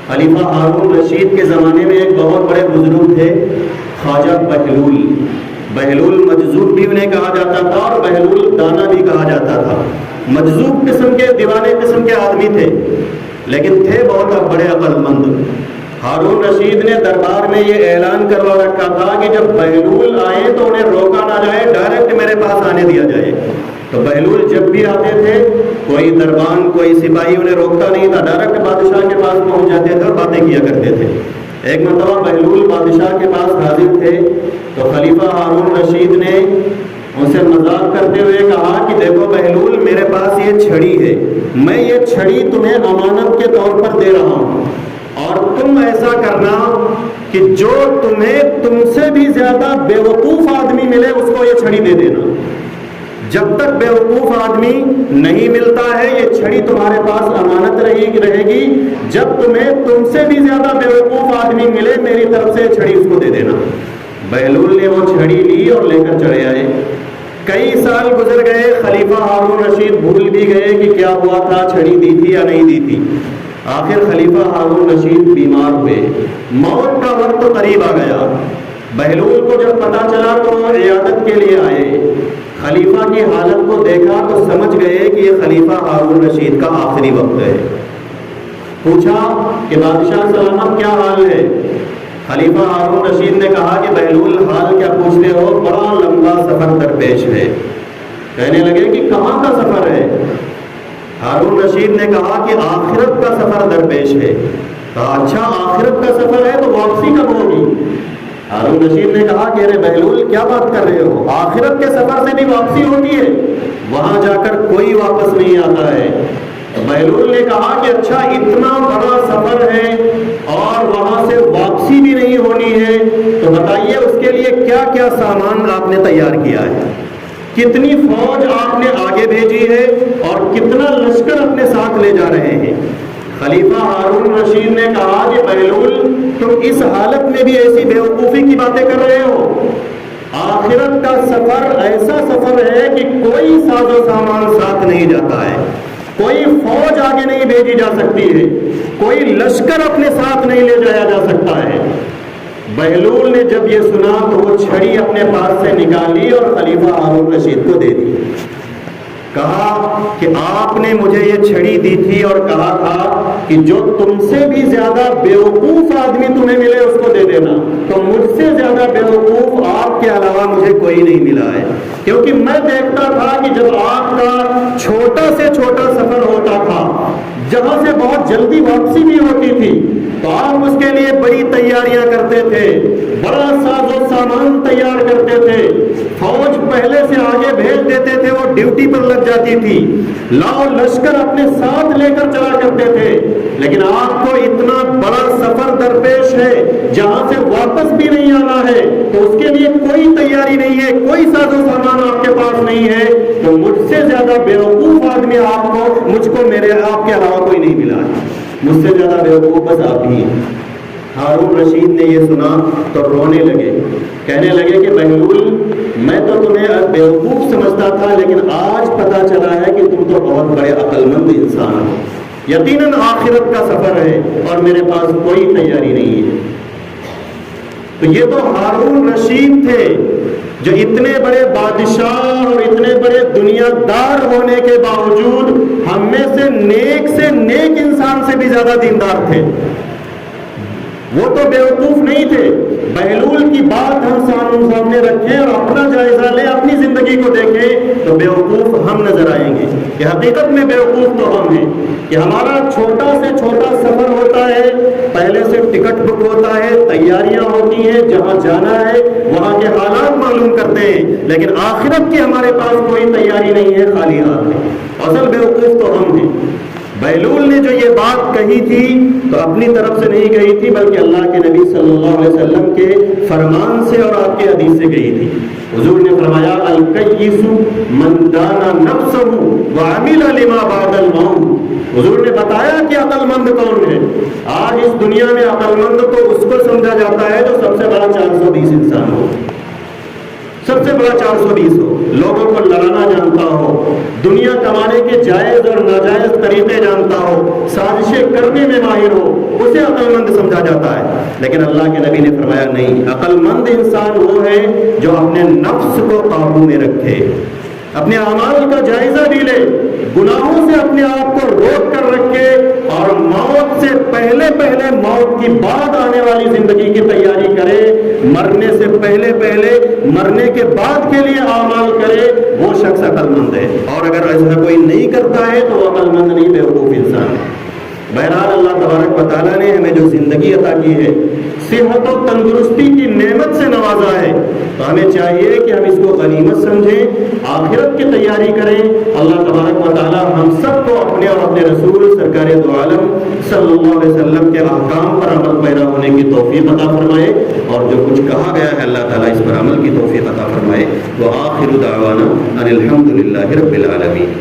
خلیفہ ہارون رشید کے زمانے میں ایک بہت بڑے بزرگ تھے، خواجہ بہلول۔ بہلول مجذوب بھی انہیں کہا جاتا تھا اور بہلول دانا بھی کہا جاتا تھا۔ مجذوب قسم کے، دیوانے قسم کے آدمی تھے، لیکن تھے بہت بڑے عقل مند۔ ہارون رشید نے دربار میں یہ اعلان کروا رکھا تھا کہ جب بہلول آئے تو انہیں روکا نہ جائے، ڈائریکٹ میرے پاس آنے دیا جائے۔ تو بہلول جب بھی آتے تھے، کوئی دربان، کوئی سپاہی انہیں روکتا نہیں تھا، ڈائریکٹ بادشاہ کے پاس پہنچ جاتے تھے اور باتیں کیا کرتے تھے۔ ایک مرتبہ بہلول بادشاہ کے پاس حاضر تھے تو خلیفہ ہارون رشید نے ان سے مذاق کرتے ہوئے کہا کہ دیکھو بہلول، میرے پاس یہ چھڑی ہے، میں یہ چھڑی تمہیں امانت کے طور پر دے رہا ہوں، اور تم ایسا کرنا کہ جو تم سے بھی زیادہ بیوقوف آدمی ملے اس کو یہ چھڑی دے دینا۔ جب تک بیوقوف آدمی نہیں ملتا ہے یہ چھڑی تمہارے پاس امانت رہے گی، جب تم سے بھی زیادہ بیوقوف آدمی ملے میری طرف سے چھڑی اس کو دے دینا۔ بہلول نے وہ چھڑی لی اور لے کر چلے آئے۔ کئی سال گزر گئے، خلیفہ ہارون رشید بھول بھی گئے کہ کیا ہوا تھا، چھڑی دی تھی یا نہیں دی تھی۔ آخر خلیفہ ہارون رشید بیمار ہوئے، موت کا وقت قریب آ گیا۔ بہلول کو جب پتہ چلا تو وہ عیادت کے لیے آئے۔ خلیفہ کی حالت کو دیکھا تو سمجھ گئے کہ یہ خلیفہ ہارون رشید کا آخری وقت ہے۔ پوچھا کہ بادشاہ سلامت کیا حال ہے؟ خلیفہ ہارون رشید نے کہا کہ بہلول حال کیا پوچھتے ہو، بڑا لمبا سفر درپیش ہے۔ کہنے لگے کہ کہاں کا سفر ہے؟ ہارون رشید نے کہا کہ آخرت کا سفر درپیش ہے۔ کہا اچھا آخرت کا سفر ہے تو واپسی کب ہوگی؟ ہارون رشید نے کہا کہ ارے بہلول کیا بات کر رہے ہو، آخرت کے سفر سے بھی واپسی ہوتی ہے، وہاں جا کر کوئی واپس نہیں آتا ہے۔ بہلول نے کہا کہ اچھا اتنا بڑا سفر ہے اور وہاں سے واپسی بھی نہیں ہونی ہے، تو بتائیے اس کے لیے کیا کیا سامان آپ نے تیار کیا ہے، کتنی فوج آپ نے آگے بھیجی ہے اور کتنا لشکر اپنے ساتھ لے جا رہے ہیں؟ خلیفہ ہارون رشید نے کہا کہ بہلول تم اس حالت میں بھی ایسی بیوقوفی کی باتیں کر رہے ہو، آخرت کا سفر ایسا سفر ہے کہ کوئی ساز و سامان ساتھ نہیں جاتا ہے، کوئی فوج آگے نہیں بھیجی جا سکتی ہے، کوئی لشکر اپنے ساتھ نہیں لے جایا جا سکتا ہے۔ بہلول نے جب یہ سنا تو وہ چھڑی اپنے پاس سے نکالی اور خلیفہ ہارون رشید کو دے دی۔ کہا کہ آپ نے مجھے یہ چھڑی دی تھی اور کہا تھا کہ جو تم سے بھی زیادہ بیوقوف آدمی تمہیں ملے اس کو دے دینا، تو مجھ سے زیادہ بیوقوف آپ کے علاوہ مجھے کوئی نہیں ملا ہے، کیونکہ میں دیکھتا تھا کہ جب آپ کا چھوٹا سے چھوٹا سفر ہوتا تھا جہاں سے بہت جلدی واپسی بھی ہوتی تھی تو آپ اس کے لیے بڑی تیاریاں کرتے تھے، بڑا ساز و سامان تیار کرتے تھے، فوج پہلے سے آگے بھیج دیتے تھے، وہ ڈیوٹی پر لگ جاتی تھی، لاؤ لشکر اپنے ساتھ لے کر چلا کرتے تھے۔ لیکن آپ کو اتنا بڑا سفر درپیش ہے جہاں سے واپس بھی نہیں آنا ہے، تو اس کے لیے کوئی تیاری نہیں ہے، کوئی ساز و سامان آپ کے پاس نہیں ہے، تو مجھ سے زیادہ بیوقوف آدمی مجھ کو میرے آپ کے علاوہ کوئی نہیں ملا ہے، مجھ سے زیادہ بیوقوف بس آپ ہی ہیں۔ ہارون رشید نے یہ سنا تو رونے لگے، کہنے لگے کہ بہلول میں تو تمہیں بیوقوف سمجھتا تھا، لیکن آج پتہ چلا ہے کہ تم تو بہت بڑے عقل مند انسان ہو، یقیناً آخرت کا سفر ہے اور میرے پاس کوئی تیاری نہیں ہے۔ تو یہ تو ہارون رشید تھے جو اتنے بڑے بادشاہ اور اتنے بڑے دنیا دار ہونے کے باوجود ہم میں سے نیک انسان سے بھی زیادہ دیندار تھے۔ وہ تو بیوقوف نہیں تھے۔ بہلول کی بات ہم سامنے رکھیں اور اپنا جائزہ لیں، اپنی زندگی کو دیکھیں تو بیوقوف ہم نظر آئیں گے کہ حقیقت میں بیوقوف تو ہم ہیں، کہ ہمارا چھوٹا سے چھوٹا سفر ہوتا ہے، پہلے سے ٹکٹ بک ہوتا ہے، تیاریاں ہوتی ہیں، جہاں جانا ہے وہاں کے حالات معلوم کرتے ہیں، لیکن آخرت کی ہمارے پاس کوئی تیاری نہیں ہے، خالی ہاتھ ہے۔ اصل بیوقوف تو ہم ہیں۔ بہلول نے جو یہ بات کہی تھی تو اپنی طرف سے نہیں کہی تھی، بلکہ اللہ کے نبی صلی اللہ علیہ وسلم کے فرمان سے اور آپ کے حدیث سے کہی تھی۔ حضور نے فرمایا الکیس من دانا نفسہ وعمل لما بعد الموت۔ حضور نے بتایا کہ عقل مند کون ہے۔ آج اس دنیا میں عقل مند تو اس کو سمجھا جاتا ہے جو سب سے بڑا 420 انسان ہو، سب سے بڑا 420 ہو، لوگوں کو لڑانا جانتا ہو، دنیا کمانے کے جائز اور ناجائز طریقے جانتا ہو، سازشیں کرنے میں ماہر ہو، اسے عقل مند سمجھا جاتا ہے۔ لیکن اللہ کے نبی نے فرمایا نہیں، عقل مند انسان وہ ہے جو اپنے نفس کو قابو میں رکھے، اپنے اعمال کا جائزہ بھی لے، گناہوں سے اپنے آپ کو روک کر رکھے، اور موت سے پہلے موت کی بعد آنے والی زندگی کی تیاری کرے، مرنے سے پہلے مرنے کے بعد کے لیے اعمال کرے، وہ شخص عقل مند ہے۔ اور اگر ایسا کوئی نہیں کرتا ہے تو وہ عقل مند نہیں، بیوقوف انسان ہے۔ بہرحال اللہ تبارک و تعالیٰ نے ہمیں جو زندگی عطا کی ہے، صحت و تندرستی کی نعمت سے نوازا ہے، تو ہمیں چاہیے کہ ہم اس کو غنیمت سمجھیں، آخرت کی تیاری کریں۔ اللہ تبارک و تعالیٰ ہم سب کو اپنے اور اپنے رسول سرکار دو عالم صلی اللہ علیہ وسلم کے احکام پر عمل پیرا ہونے کی توفیق عطا فرمائے، اور جو کچھ کہا گیا ہے اللہ تعالیٰ اس پر عمل کی توفیق عطا فرمائے۔ وآخر دعوانا ان الحمد للہ رب العالمین۔